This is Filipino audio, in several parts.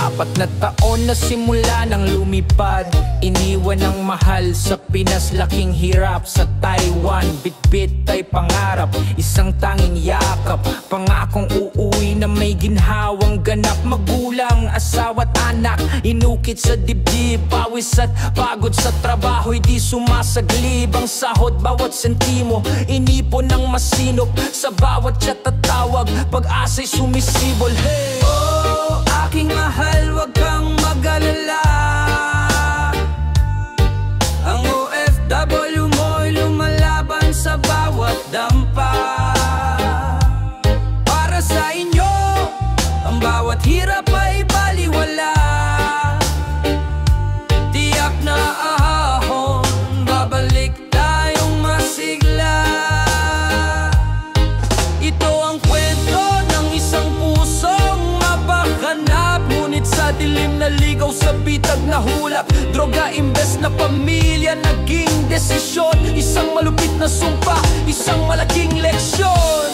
Apat na taon na simula nang lumipad, iniwan ng mahal sa Pinas, laking hirap sa Taiwan. Bitbit ay pangarap, isang tanging yakap, pangakong uuwi na may ginhawang ganap. Magulang, asawa't anak, inukit sa dibdib, pawis at pagod sa trabaho, di sumasaglib ang sahod. Bawat sentimo, inipon ng masinop, sa bawat chat at tawag, pag-asa'y sumisibol. Hey! Oh, aking mahal, huwag kang mag-alala, ang OFW mo'y lumalaban sa bawat dampa. Para sa inyo, ang bawat hirap ay baliwala. Tiyak na ahon, babalik tayong masigla. Ito ang kwento ng isang pusong mapakanap, ngunit sa dilim na ligaw sa bitag na hulap. Droga imbes na pamilya, naging desisyon. Isang malupit na sumpa, isang malaking leksyon.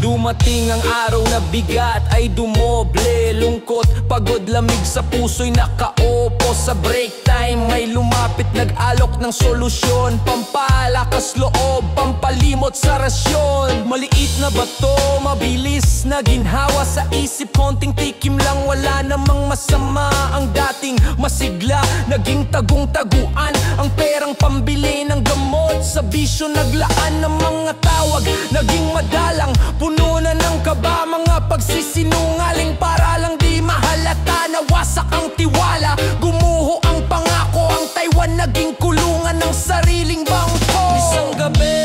Dumating ang araw na bigat ay dumoble, lungkot, pagod, lamig sa puso'y nakaupo. Sa break time may lumapit, nag-alok ng solusyon, pampalakas loob, pampalimot sa rasyon. Maliit na bato, mabilis na ginhawa sa isip, konting tikim lang, wala namang masama. Ang dating masigla, naging tagong-taguan, ang perang pambili ng gamot, sa bisyo naglaan ng mga tawag, naging madalang, puno na ng kaba, mga pagsisinungaling para lang di mahalata. Nawasak ang tiwala, gumuho ang pangako, ang Taiwan naging kulungan ng sariling bangko. Isang gabi,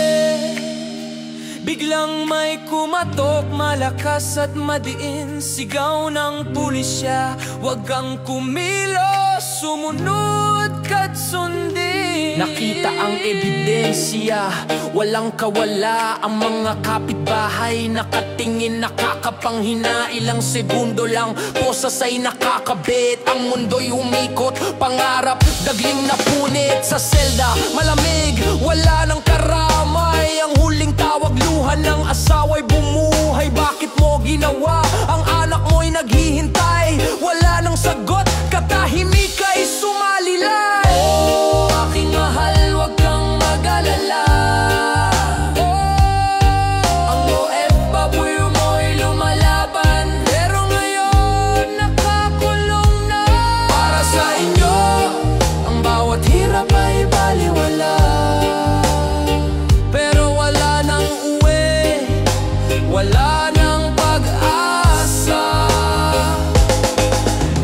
biglang may kumatok, malakas at madiin, sigaw ng pulisya, wag kang kumilos, sumunod ka't sundin. Nakita ang ebidensya, walang kawala, ang mga kapitbahay nakatingin, nakakapanghina. Ilang segundo lang, posas ay nakakabit, ang mundo'y umikot, pangarap dagling na punit. Sa selda, malamig, wala nang karamay, ang huling tawag, luha ng asawa'y bumuhay. Bakit mo ginawa? Ang anak mo'y naghihintay, wala nang sagot, katahimik ay sumalilay. Oh, aking mahal, huwag kang mag-alala, ang OFW mo'y lumalaban, pero ngayon nakakulong na. Para sa inyo, ang bawat hirap ay baliwala, pero wala nang uwi, wala nang pag-asa.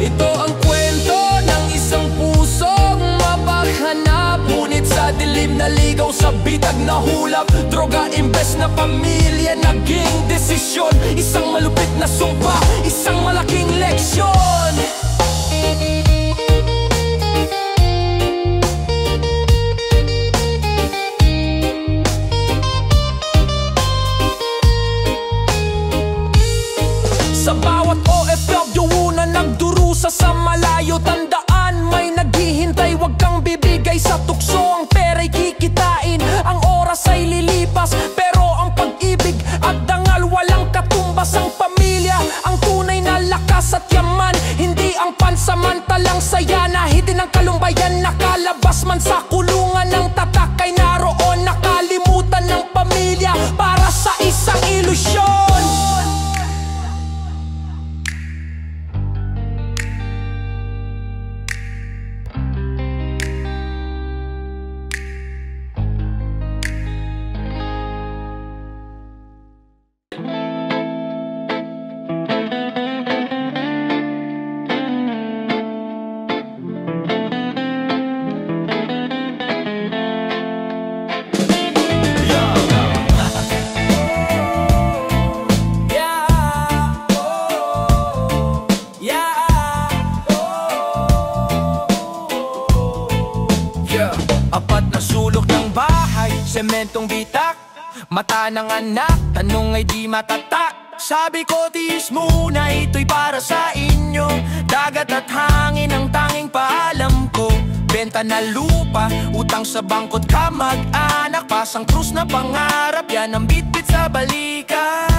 Ito ang kwento ng isang pusong mapaghanap, ngunit sa dilim na ligaw sa bitag na hulap. Droga imbes na pamilya, naging desisyon. Isang malupit na sumpa, isang malaking leksyon. Sa bawat OFW na nagdurusa sa malayo, tandaan may naghihintay, wag kang bibigay sa tukso. Ang pera'y kikitain, ang oras ay lilipas, pero ang pag-ibig at dangal walang katumbas. Ang pamilya, ang tunay na lakas at yaman, hindi ang pansamantalang saya na hidin ng kalumbayan. Nakalabas man sa kulungan ng tatak ay naroon, nakalimutan ng pamilya para sa isang ilusyon. Sementong bitak, mata ng anak, tanong ay di matatak. Sabi ko tiis muna, ito'y para sa inyo. Dagat at hangin ang tanging kita na lupa. Utang sa bangkot ka mag-anak, pasang krus na pangarap, yan ang bitbit sa balikat.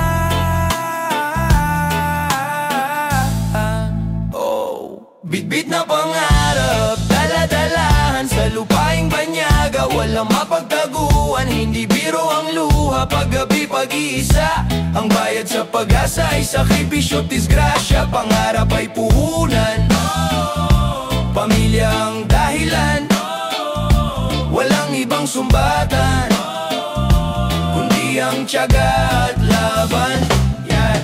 Bitbit na pangarap, dala-dalahan sa lupaing banyaga, walang mapagtaguan, hindi biro ang luha. Paggabi pag-iisa, ang bayad sa pag-asa ay sakripisyo, disgrasya. Pangarap ay puhunan, pamilya ang dahilan, walang ibang sumbatan kundi ang tiyaga at laban.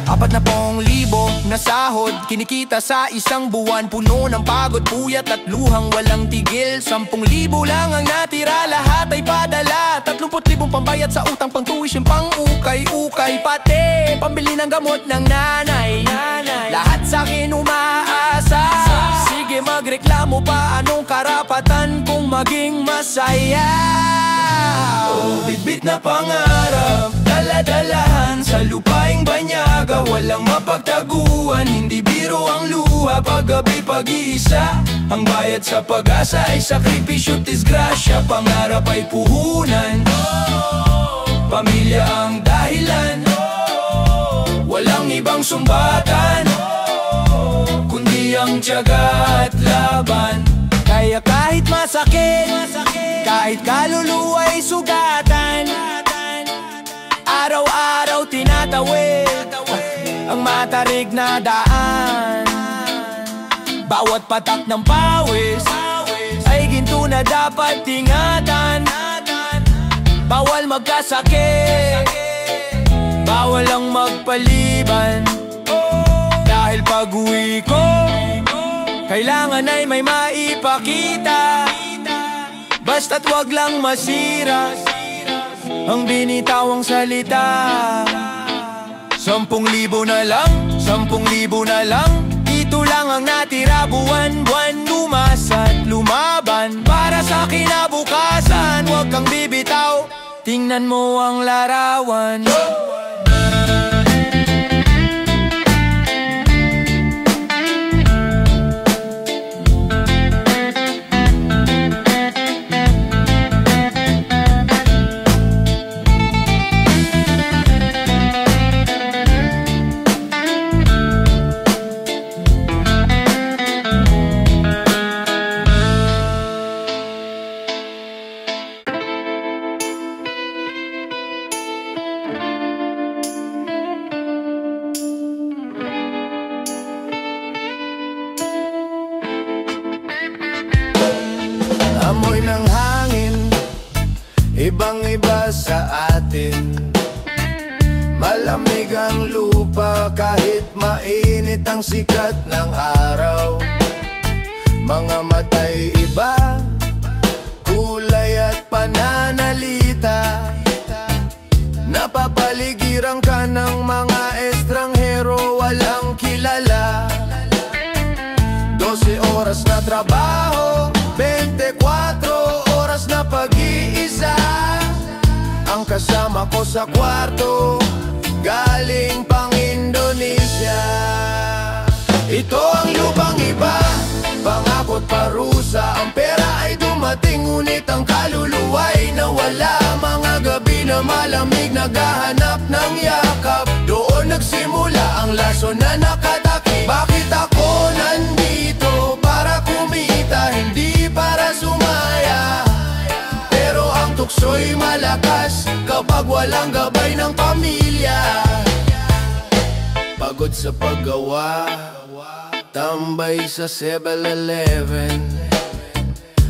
40,000 na sahod kinikita sa isang buwan, puno ng pagod, puyat at luhang walang tigil. 10,000 lang ang natira, lahat ay padala. 30,000 pambayad sa utang, pang tuition, pang ukay-ukay, pati pambili ng gamot ng nanay. Lahat sa akin umaasa, sige magreklamo pa, anong karapatan kung maging masaya? Oh, bitbit na pangarap, dala-dalahan sa lupaing banyaga, walang mapagtaguan, hindi biro ang luha. Paggabi pag-iisa, ang bayad sa pag-asa ay sakripisyo, disgrasya. Pangarap ay puhunan, pamilya ang dahilan, walang ibang sumbatan kundi ang tiyaga at laban. Kaya kahit masakit, kahit kaluluwa'y sugatan, araw-araw tinatawid ang matarik na daan. Bawat patak ng pawis ay ginto na dapat ingatan. Bawal magkasakit, bawal ang magpaliban, dahil pag-uwi ko kailangan ay may maipakita. Basta't wag lang masira ang binitawang salita. 10,000 na lang, 10,000 na lang, ito lang ang natira. Buwan-buwan lumasa't lumaban para sa kinabukasan. Huwag kang bibitaw, tingnan mo ang larawan. Amoy ng hangin, ibang-iba sa atin. Malamig ang lupa kahit mainit ang sikat ng araw. Mga matay iba, kulay at pananalita. Napapaligiran ka ng mga estranghero walang kilala. 12 oras na trabaho, 24 oras na pag-iisa. Ang kasama ko sa kwarto galing pang Indonesia. Ito ang lupang iba, pangako't parusa. Ang pera ay dumating ngunit ang kaluluwa'y nawala. Mga gabi na malamig naghahanap ng yakap, doon nagsimula ang lason na nakatakip. Bakit ako nandito? Para kumita, hindi para sumaya. Pero ang tukso'y malakas kapag walang gabay ng pamilya. Pagod sa paggawa, tambay sa 7-Eleven.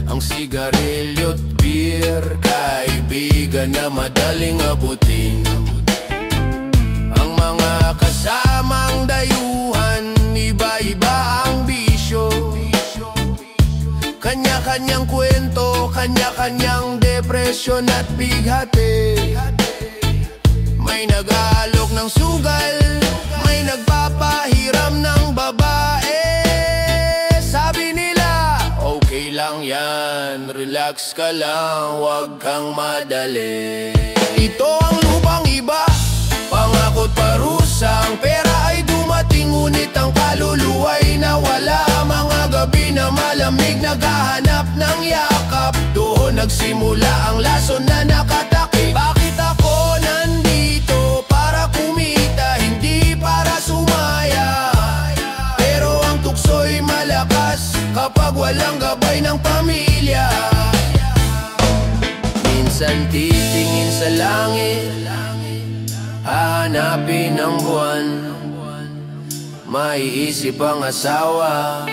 Ang sigarilyo't beer, kaibigan na madaling abutin. Ang mga kasamang dayuhan, iba-iba ang bisyo. Kanya-kanyang kwento, kanya-kanyang depresyon at bighati. May nag-aalok ng sugal, may nagpapahiram ng babae. Sabi nila, okay lang yan, relax ka lang, wag kang madali. Ito ang lupang iba, pangako't parusa. Ang pera ay dumating ngunit ang kaluluwa'y nawala. Mga gabi na malamig naghahanap ng yak, nagsimula ang lason na nakatakip. Bakit ako nandito? Para kumita, hindi para sumaya. Pero ang tukso'y malakas kapag walang gabay ng pamilya. Minsan titingin sa langit, hahanapin ang buwan. Maiisip ang asawa,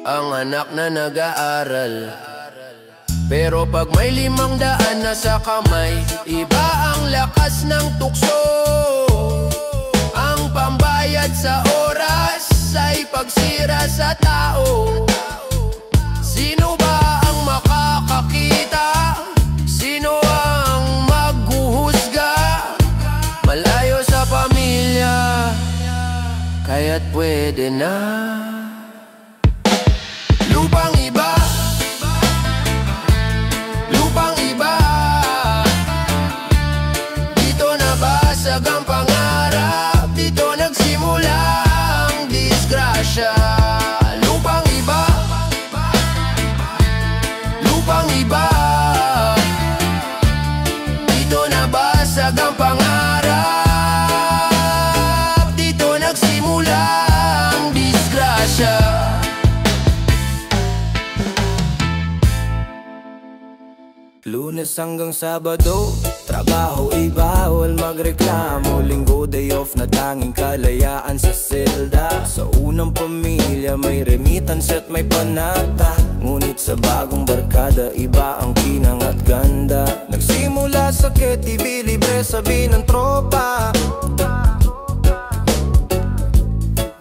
ang anak na nag-aaral. Pero pag may 500 na sa kamay, iba ang lakas ng tukso. Ang pambayad sa oras ay pagsira sa tao. Sino ba ang makakakita? Sino ang maghuhusga? Malayo sa pamilya, kaya't pwede na. Lupang iba, lupang iba. Dito nabasag ang pangarap, dito nagsimula ang disgrasya. Lupang iba, lupang iba. Dito nabasag ang pangarap, dito nagsimula ang disgrasya. Lunes hanggang Sabado, trabaho ay bawal magreklamo. Linggo day off na tanging kalayaan sa selda. Sa unang pamilya may remittance at may panata. Ngunit sa bagong barkada, iba ang kinang at ganda. Nagsimula sa KTV, libre sabi ng tropa.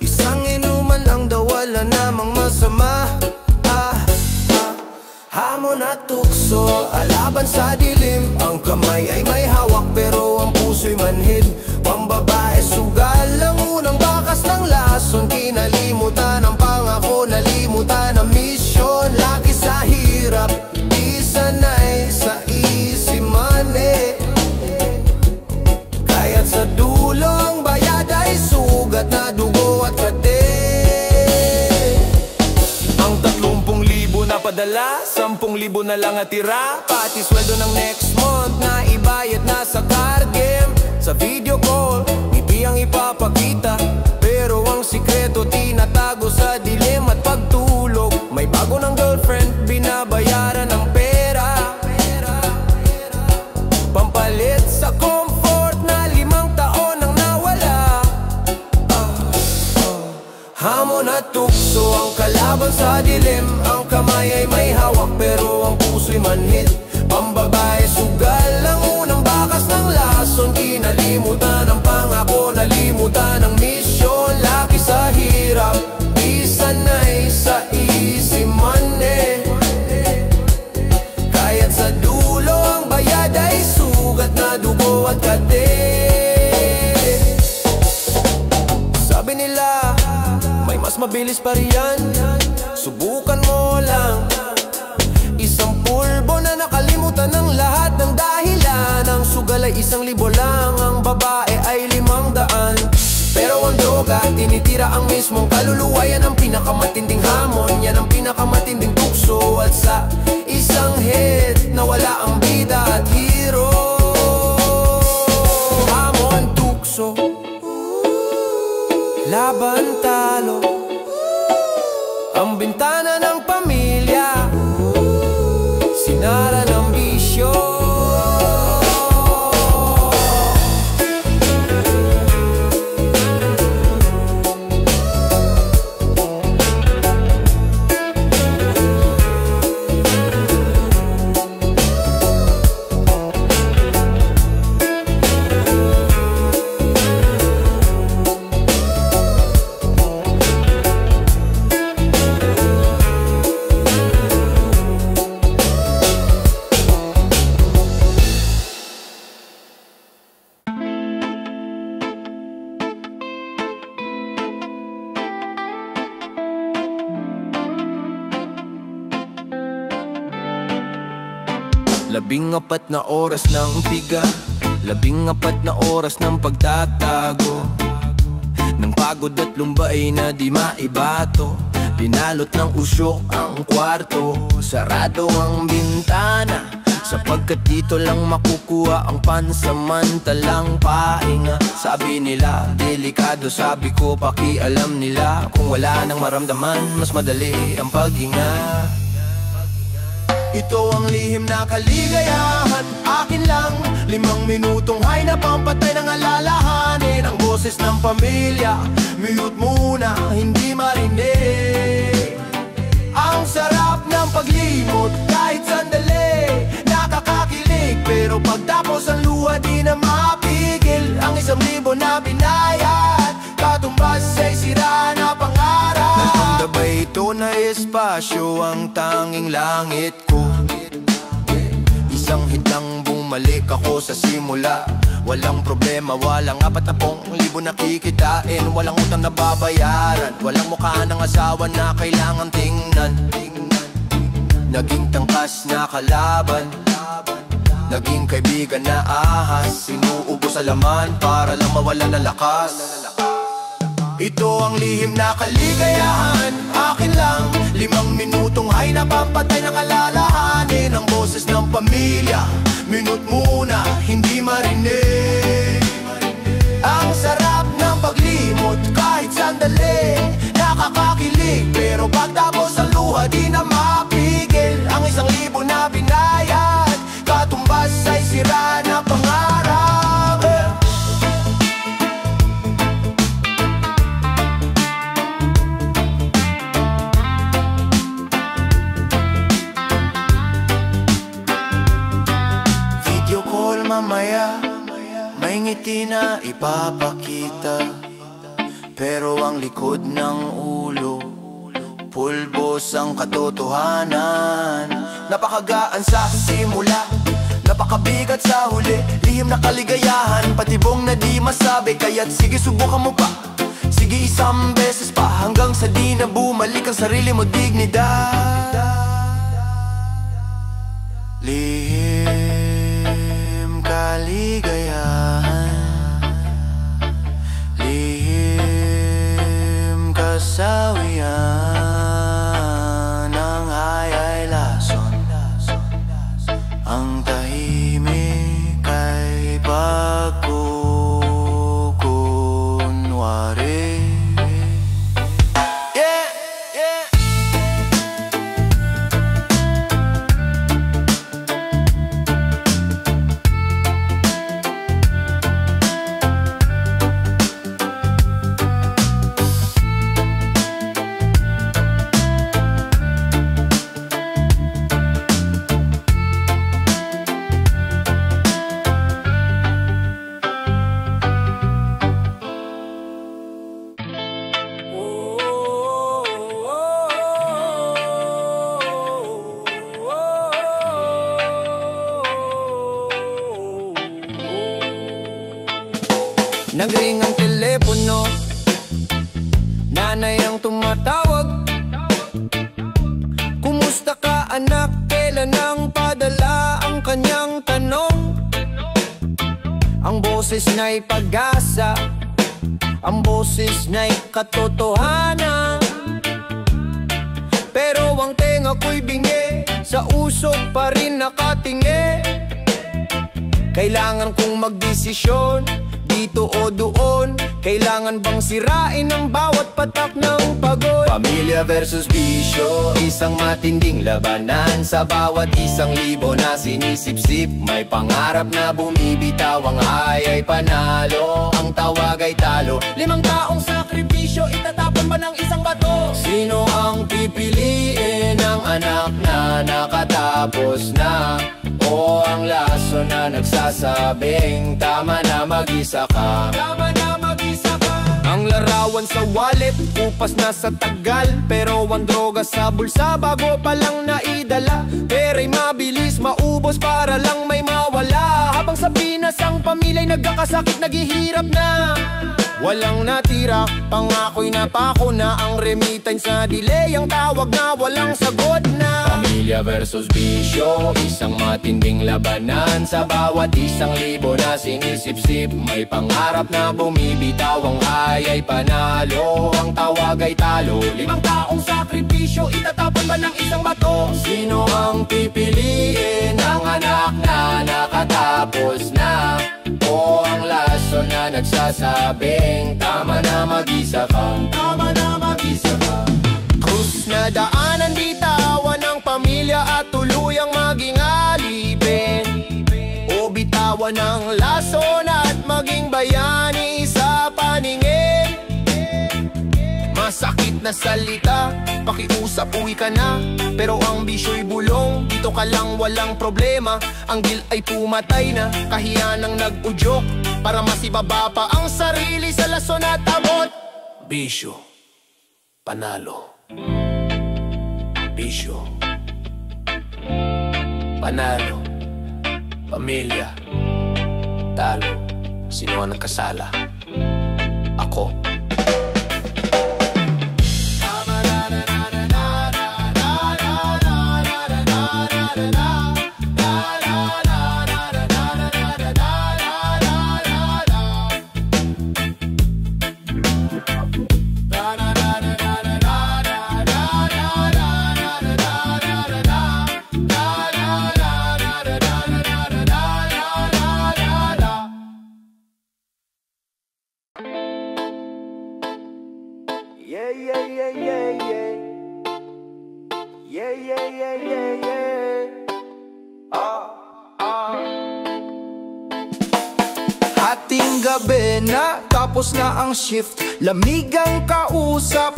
Isang inuman lang daw, wala namang masama. Hamon at tukso, alaban sa dilim. Ang kamay ay may hawak pero ang puso'y manhid. Pambabae sugal, ang unang bakas ng lason. Kinalimutan ang pangako, nalimutan ang misyon. Lagi sa hirap, di sanay sa easy money. Kaya't sa dulo ang bayad ay sugat na dugo at kate. Ang 30,000 na padala, 10,000 na lang atira. Pati sweldo ng next month na ibayad na sa card game. Sa video call, ngiti ang ipapakita, pero ang sikreto tinatago sa dilim at pagtulog. May bago ng girlfriend, binabayaran ng pera, pampalit sa comfort na 5 taon ang nawala. Hamon at tukso, ang kalaban sa dilim. Ang kamay ay may hawak pero ang puso'y manhid. Pambabae sugal, ang unang bakas ng lason. Kinalimutan ang pangako, nalimutan ang misyon. Laki sa hirap, di sanay sa easy money. Kaya't sa dulo ang bayad ay sugat na dugo at kate. Sabi nila, may mas mabilis pa riyan, subukan mo lang. Isang pulbo na nakalimutan ng lahat ng dahilan. Ang sugal ay 1,000 lang, ang babae ay 500. Pero ang droga, tinitira ang mismong kaluluwa. Yan ang pinakamatinding hamon, yan ang pinakamatinding tukso. At sa isang hit, nawala ang bida at hero. Hamon, tukso, laban, talo. Ang bintana ng pamilya, sinara ng bisyo. Labing-4 na oras ng piga, 14 na oras ng pagtatago, ng pagod at lumbay na di maibato. Binalot ng usok ang kwarto, sarado ang bintana, sapagkat dito lang makukuha ang pansamantalang pahinga. Sabi nila, delikado, sabi ko, pakialam nila. Kung wala nang maramdaman, mas madali ang paghinga. Ito ang lihim na kaligayahan, akin lang. 5 minutong hay na pampatay ng alalahanin. Ang boses ng pamilya, mute muna, hindi marinig. Ang sarap ng paglimot, kahit sandali, nakakakilig. Pero pagtapos ang luha, di na mapigil. Ang 1,000 na binayad, katumbas ay sira na pangarap. Nagpunta ba ito na espasyo ang tanging langit ko? Isang hit lang bumalik ako sa simula. Walang problema, walang 40,000 na kikitain. Walang utang na babayaran, walang mukha ng asawa na kailangan tingnan. Naging tangkas na kalaban, naging kaibigan na ahas. Sinuubos sa laman para lang mawala ng lakas. Ito ang lihim na kaligayahan, akin lang. 5 minutong hay na pampatay ng alalahanin. Ang boses ng pamilya, minute muna, hindi marinig. Ang sarap ng paglimot, kahit sandali, nakakakilig. Pero pagtapos ang luha, di na mapigil. Ang 1,000 na binayad, katumbas ay sira na pangarap. Mamaya, may ngiti na ipapakita, pero ang likod ng ulo, pulbos ang katotohanan. Napakagaan sa simula, napakabigat sa huli. Lihim na kaligayahan, patibong na di masabi. Kaya't sige, subukan mo pa, sige 1 beses pa, hanggang sa di na bumalik ang sarili mo dignidad. Lihim kaligayahan, lihim kasawian. Ang ay lason, ang tahimik ay pagkukunwari. Nagring ang telepono, nanay ang tumatawag. Kumusta ka anak, kailan ang padala ang kanyang tanong. Ang boses na'y pag-asa, ang boses na'y katotohanan. Pero ang tenga ko'y bingi, sa usok pa rin nakatingi. Kailangan kong magdesisyon, dito o doon. Kailangan bang sirain ang bawat patak ng pagod? Pamilya versus bisyo, isang matinding labanan. Sa bawat 1,000 na sinisip-sip, may pangarap na bumibitaw. Ang ay panalo, ang tawag ay talo. 5 taong sakripisyo, itatapon ba ng isang bato? Sino ang pipiliin, ang anak na nakatapos na, o ang laso na nagsasabing tama na mag-isa ka? Tama na mag-isa ka. Ang larawan sa wallet, upas na sa tagal, pero ang droga sa bulsa bago pa lang naidala. Pera'y mabilis maubos para lang may mawala, habang sa Pinas ang pamilya'y nagkakasakit, naghihirap na. Walang natira, pangako'y napako na. Ang remittance na delay, ang tawag na walang sagot na. Pamilya Pamilya versus bisyo, isang matinding labanan. Sa bawat 1,000 na sinisip-sip, may pangarap na bumibitaw. Ang ay panalo, ang tawag ay talo. 5 taong sakripisyo, itatapon ba ng isang bato? Sino ang pipiliin? Ang anak na nakatapos na, o ang lason na nagsasabing tama na mag-isa ka, tama na mag-isa ka. Krus na daanan, bitawan ng pamilya at tuluyang maging alipin, o bitawan ng lason at maging bayani sa paningin. Masakit na salita, pakiusap, uwi ka na. Pero ang bisyo'y bulong, dito ka lang walang problema. Ang guilt ay pumatay na, kahiyan ang nag-udyok, para masibaba pa ang sarili sa lason at abot. Bisyo, panalo. Bisyo, panalo. Pamilya, talo. Sino ang nagkasala? Ako. Hating gabi na, tapos na ang shift, lamig ang kausap.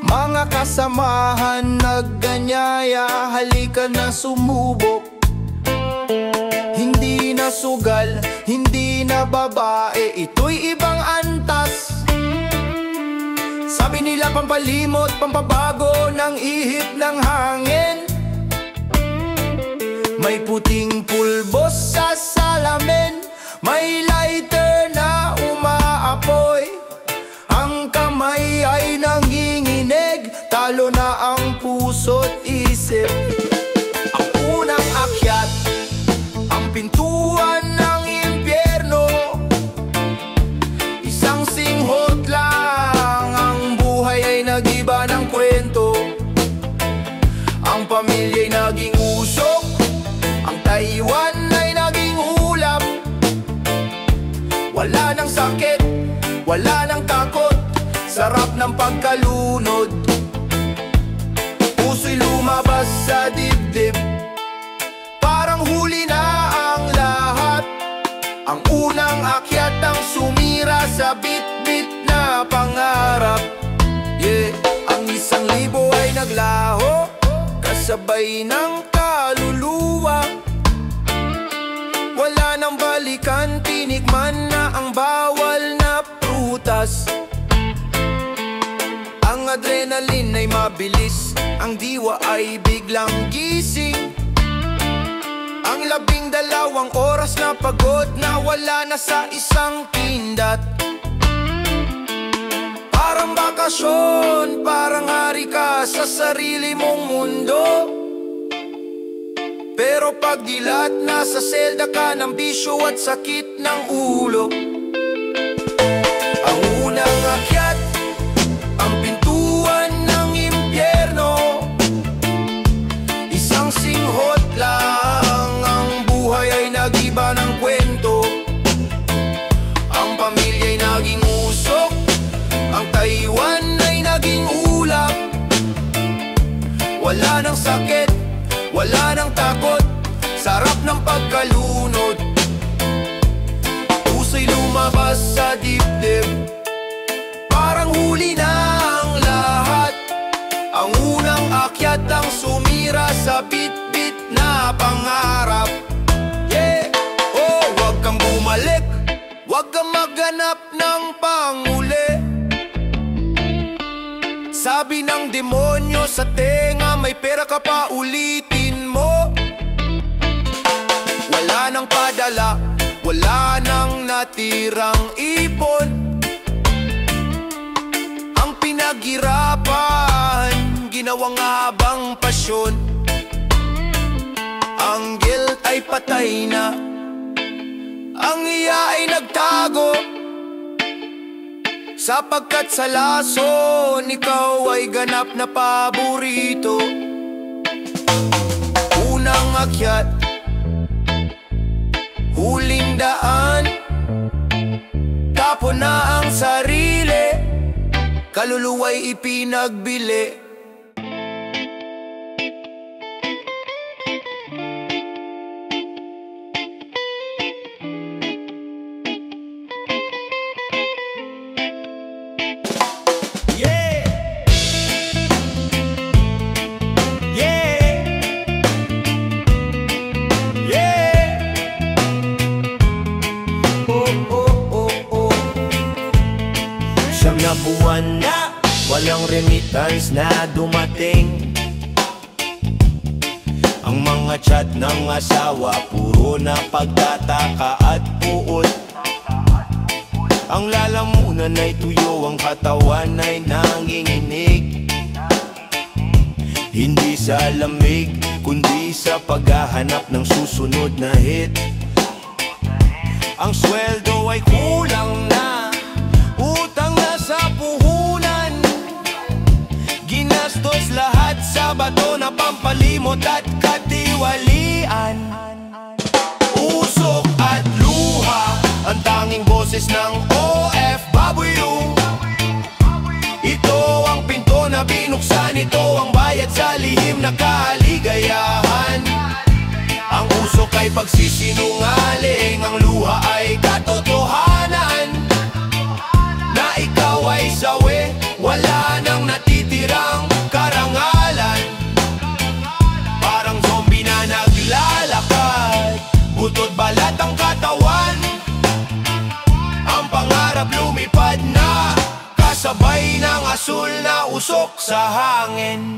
Mga kasamahan nagganyaya, halika na sumubok. Hindi na sugal, hindi na babae, ito'y ibang antas. Sabi nila pampalimot, pampabago ng ihip ng hangin. May puting pulbos sa salamin, may lighter na umaapoy. Ang kamay ay nanginginig, talo na ang puso't isip. Ang unang akyat, ang pintuan ng impyerno. Isang singhot lang, ang buhay ay nag-iba ng kwento. Ang pamilya'y naging usok, ang Taiwan ay naging ulap. Wala nang sakit, wala nang takot, sarap ng pagkalunod. Puso'y lumabas sa dibdib, parang huli na ang lahat. Ang unang akyat ang sumira sa bit-bit na pangarap. Ang 1,000 ay naglaho, kasabay ng kaluluwa. Wala nang balikan, tinikman na ang bawal na prutas. Ang adrenaline ay mabilis, ang diwa ay biglang gising. Ang 12 oras na pagod na wala na sa isang pindot. Parang bakasyon, parang hari ka sa sarili mong mundo. Pero pag dilat, nasa selda ka ng bisyo at sakit ng ulo. Ang unang akyat, ang pintuan ng impyerno. Isang singhot lang, ang buhay ay nag-iba ng kwento. Ang pamilya'y naging usok, ang Taiwan ay naging ulap. Wala nang sakit, wala nang takot, sarap ng pagkalunod. Puso'y lumabas sa dibdib, parang huli na ang lahat. Ang unang akyat ang sumira sa bit-bit na pangarap. Oh, wag kang bumalik, wag kang maghanap ng panguli. Sabi ng demonyo sa tenga, may pera ka pa, ulitin mo. Wala nang padala, wala nang natirang ipon. Ang pinaghirapan, ginawa malinaw ang habang pasyon. Ang guilt ay patay na, ang iya ay nagtago, sapagkat sa lason ikaw ay ganap na paborito. Unang akyat, huling daan, tapon na ang sarili, kaluluwa'y ipinagbili. Buwan na walang remittance na dumating. Ang mga chat ng asawa puro na pagtataka at puot. Ang lalamunan ay tuyo, ang katawan ay nanginginig. Hindi sa lamig, kundi sa paghahanap ng susunod na hit. Ang sweldo ay kulang na, utang na sa puhunan, ginastos lahat sa bato na pampalimot at katiwalian. Usok at luha, ang tanging boses ng OFW. Ito ang pinto na binuksan, ito ang bayad sa lihim na kaligayahan. Ang usok ay pagsisinungaling, ang luha ay katotohanan. Na ikaw ay sawi, wala nang natitirang karangalan. Parang zombie na naglalakad, butot balat ang katawan. Ang pangarap lumipad na, kasabay ng asul na usok sa hangin.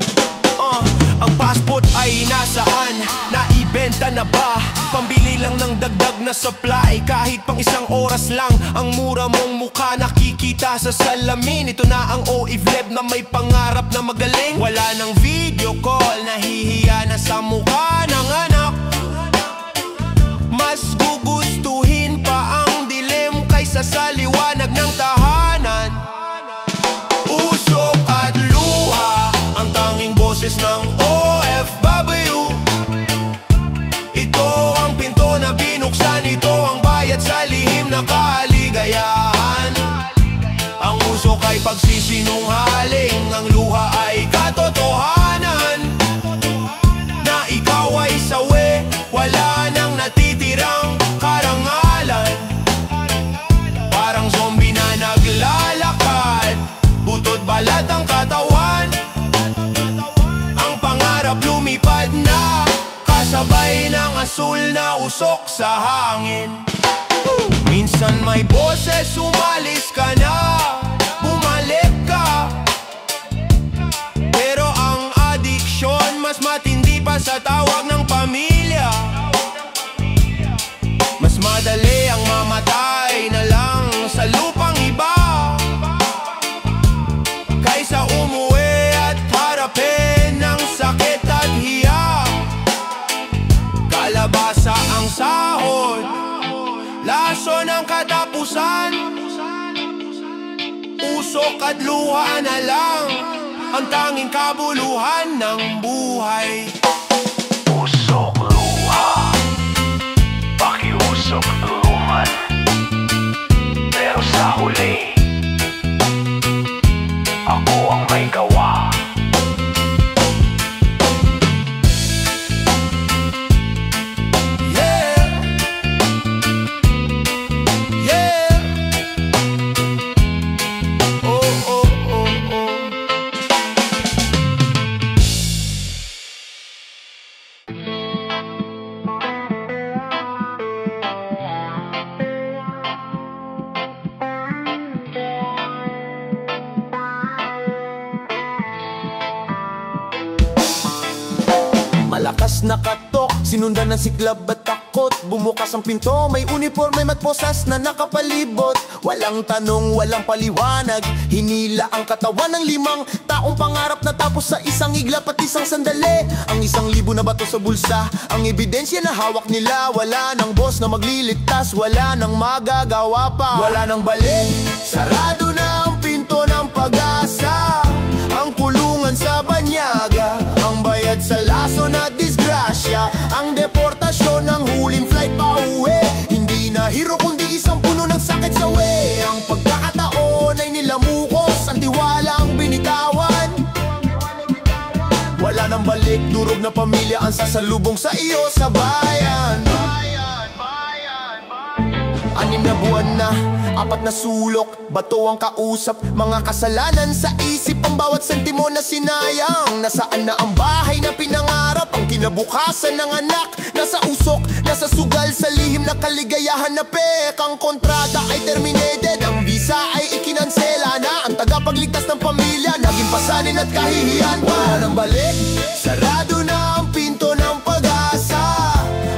Ang passport ay nasaan? Naibenta na ba? Pambili lang ng dagdag na supply, kahit pang isang oras lang. Ang mura mong mukha nakikita sa salamin. Ito na ang OIVLEB na may pangarap na magaling. Wala nang video call, nahihiya na sa mukha ng anak. Mas gugustuhin pa ang dilim kaysa sa liwanag ng tahanan. Usok at luha, ang tanging boses ng OFW. Ito ang pinto na binuksan, ito ang bayad sa lihim na kaligayahan. Ang usok ay pagsisinungaling, ang luha ay katotohanan. Na ikaw ay sawi, wala nang natitirang karangalan. Parang zombie na naglalakad, butot balat ang katawan. Ang pangarap lumipad na, kasabay ng asul na usok sa hangin. Minsan may boses, umalis ka na, bumalik ka. Pero ang addiction mas matindi pa sa tawag ng pamilya. Mas madali ang mamatay na lang sa lupang iba, kaysa umuwi at harapin ng sakit at hiya. Kalabasa ang sahod, lason ang katapusan. Usok at luha na lang ang tanging kabuluhan ng buhay. Usok luha, pakiusok tulungan. Pero sa huli, ako ang may gawa. Malakas na katok, sinundan ng siklab at takot. Bumukas ang pinto, may uniforme at posas na nakapalibot. Walang tanong, walang paliwanag, hinila ang katawan ng limang taong pangarap na tapos matapos sa isang iglap at isang sandali. Ang 1,000 na bato sa bulsa, ang ebidensya na hawak nila. Wala nang boss na magliligtas, wala nang magagawa pa. Wala nang balik, sarado na ang pinto ng pag-asa. Ang kulungan sa banyaga, ang bayad sa laso na disgrasya, ang deportasyon ng huling flight pa uwi. Hindi na hero kundi isang puno ng sakit sa way. Ang pagkakataon ay nilamukos, ang tiwala ang binitawan. Wala nang balik, durog na pamilya ang sasalubong sa iyo sa bayan. 6 na buwan na, 4 na sulok, bato ang kausap, mga kasalanan sa isip, ang bawat sentimo na sinayang. Nasaan na ang bahay na pinangarap, ang kinabukasan ng anak, nasa usok, nasa sugal, sa lihim na kaligayahan na pek. Ang kontrata ay terminated, ang visa ay ikinansela na, ang tagapagligtas ng pamilya naging pasanin at kahihiyan. Wala nang balik, sarado na ang pinto ng pag-asa,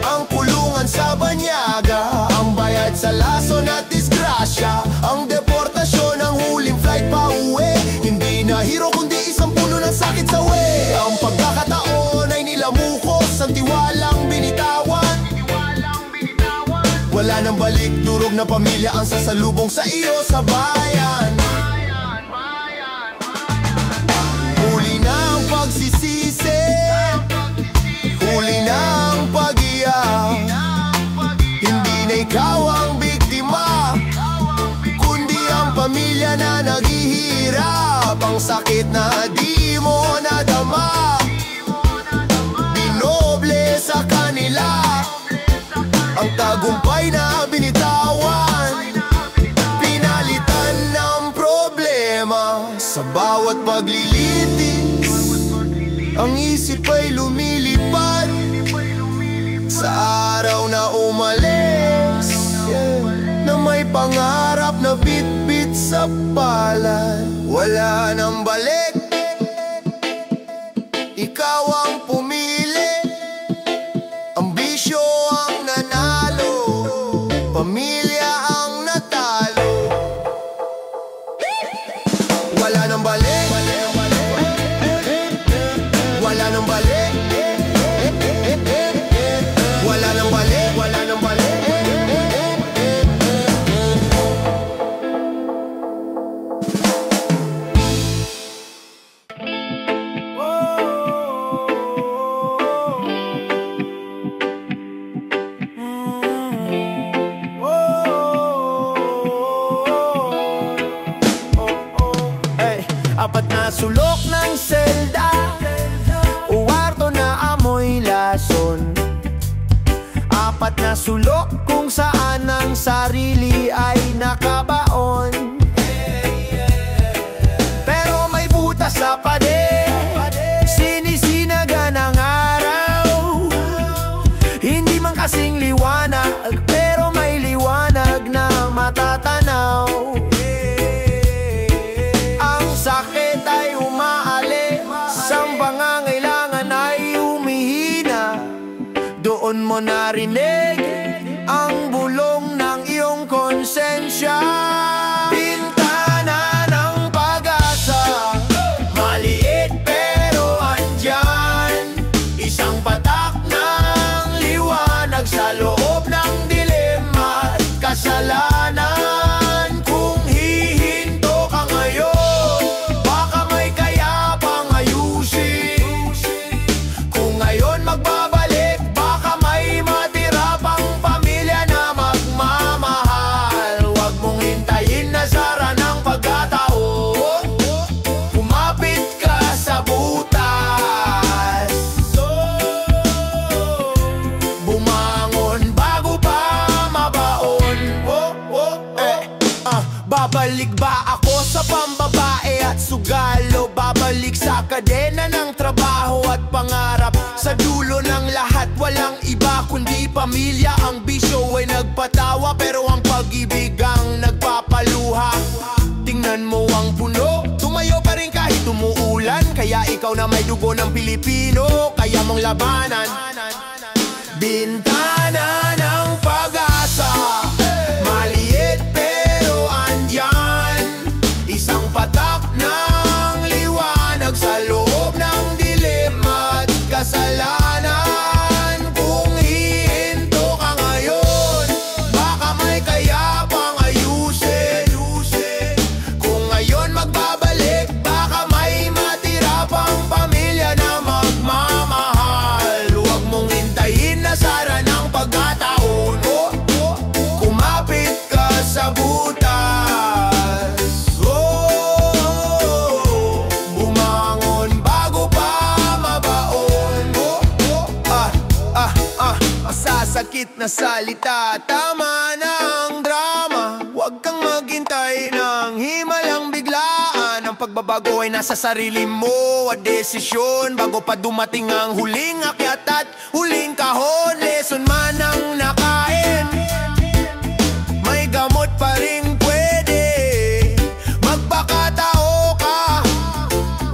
ang kulungan sa banyaga, ang bayad sa lason at disgrasya, ang deportasyon ng huling flight pa uwi. Hindi na hero kundi isang puno ng sakit sa way. Ang pagkakataon ay nilamukos, ang tiwalang binitawan. Wala nang balik, durog na pamilya ang sasalubong sa iyo sa bayan. Huli na ang pagsisisi, huli na ang pag-iyak. Hindi na ikaw ang biktima, kundi ang pamilya na naghihirap. Ang sakit na di mo nadama, binoble sa kanila, ang tagumpay na binitawan, pinalitan ng problema. Sa bawat paglilitis, ang isip ay lumilipad sa araw na umalis, na may pangarap na bit-bit sa palad. Wala nang balik, ikaw ang pumili, ang bisyo ang nanalo, pamilya ang natalo. Wala nang balik, wala nang balik, wala nang balik, wala nang balik. Apat na sulok ng selda, uwarto na amoy lason. 4 na sulok kung saan ang sarili ay nakabaon. Pero may butas sa pader, sinisinaga ng araw. Hindi man kasing liwanag, pero may liwanag na matatanaw. Sakit ay umaalis, ang pangangailangan ay humihina. Doon mo narinig ang bulong ng iyong konsensya. Bintana ng pag-asa, maliit pero andyan, isang patak ng liwanag sa loob ng dilim at kasalanan. Babalik ba ako sa pambabae at sugalo? Babalik sa kadena ng trabaho at pangarap. Sa dulo ng lahat walang iba kundi pamilya. Ang bisyo ay nagpatawa pero ang pag-ibig ang nagpapaluha. Tingnan mo ang puno, tumayo pa rin kahit umuulan. Kaya ikaw na may dugo ng Pilipino, kaya mong labanan. Bintana ng pag-asa, maliit pero andyan, isang patak ng liwanag sa loob masakit na salita. Tama na ang drama, huwag kang maghintay ng himalang biglaan. Ang pagbabago ay nasa sarili mo at desisyon, bago pa dumating ang huling akyat at huling kahon. Lesson man ang nakain, may gamot pa rin pwede. Magpakatao ka,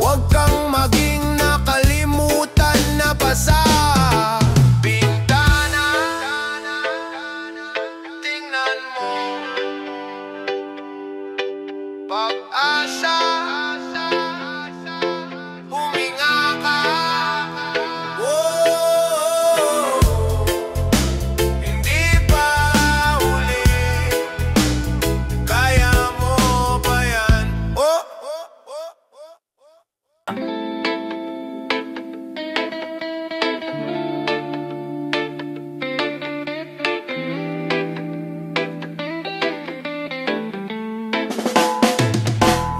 huwag kang maging nakalimutan na basa. Bintana, tingnan mo, pag-asa, huminga ka. Hindi pa huli, kaya mo pa yan.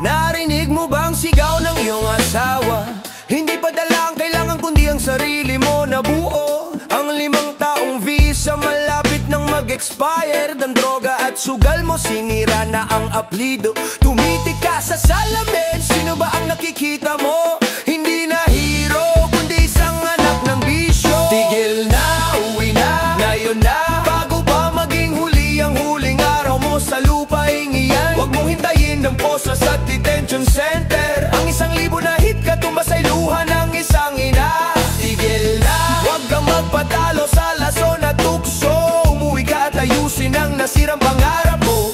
Narinig mo bang sigaw ng iyong asawa? Hindi pa dala ang kailangan kundi ang sarili mo na buo. Ang 5 taong visa malapit nang mag-expired. Ang droga at sugal mo sinira na ang aplido. Tumitik ka sa salamin, sino ba ang nakikita mo? Hindi na hero, kundi isang anak ng bisyo. Tigil na, uwi na, ngayon na, bago pa maging huli ang huling araw mo sa lupaing iyan. Huwag mong hintayin ng posa sa detention center. Ang 1,000 na hit katumbas ay luha ng isang ina. Tigil na, huwag kang magpatalo sa lason at tukso. Umuwi ka at ayusin ang nasirang pangarap mo.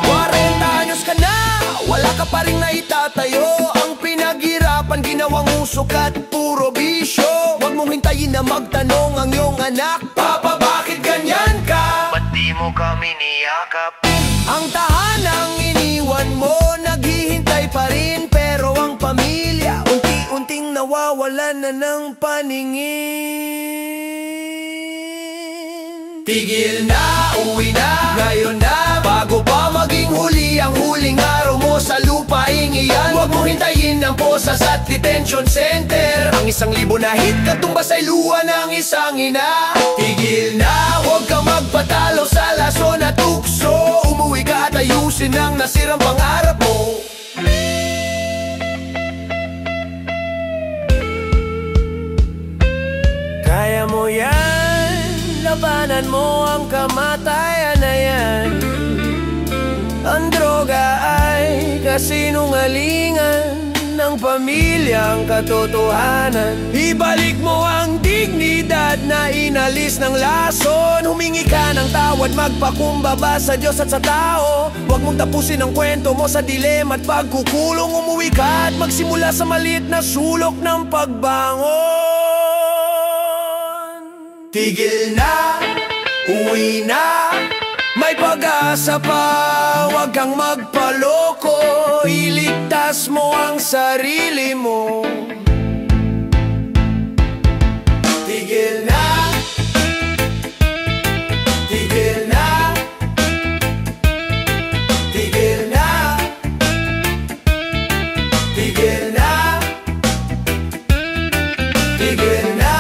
40 anyos ka na, wala ka pa rin naitatayo. Ang pinaghirapan ginawang usok at puro bisyo. Huwag mong hintayin na magtanong ang iyong anak, Papa, bakit ganyan ka? Ba't di mo kami niyakap? Ang tahanang iniwan mo, naghihintay pa rin. Pero ang pamilya, unti-unting nawawalan na ng paningin. Tigil na, uwi na, ngayon na, bago pa maging huli ang huling araw mo sa lupaing iyan. Huwag mo hintayin ang posas at detention center. Ang 1,000 na hit katumbas ay luha ng isang ina. Tigil na, huwag kang magpatalo sa lason at tukso. Umuwi ka at ayusin ang nasirang pangarap mo. Kaya mo yan, labanan mo ang kamatayan na yan. Ang droga ay kasinungalingan ng pamilyang katotohanan. Ibalik mo ang dignidad na inalis ng lason. Humingi ka ng tawad, magpakumbaba sa Diyos at sa tao. Huwag mong tapusin ang kwento mo sa dilema at pagkukulong. Umuwi ka at magsimula sa maliit na sulok ng pagbangon. Tigil na, uwi na, may pag-asa pa, huwag kang magpaloko. Iligtas mo ang sarili mo. Tigil na, tigil na, tigil na, tigil na, tigil na.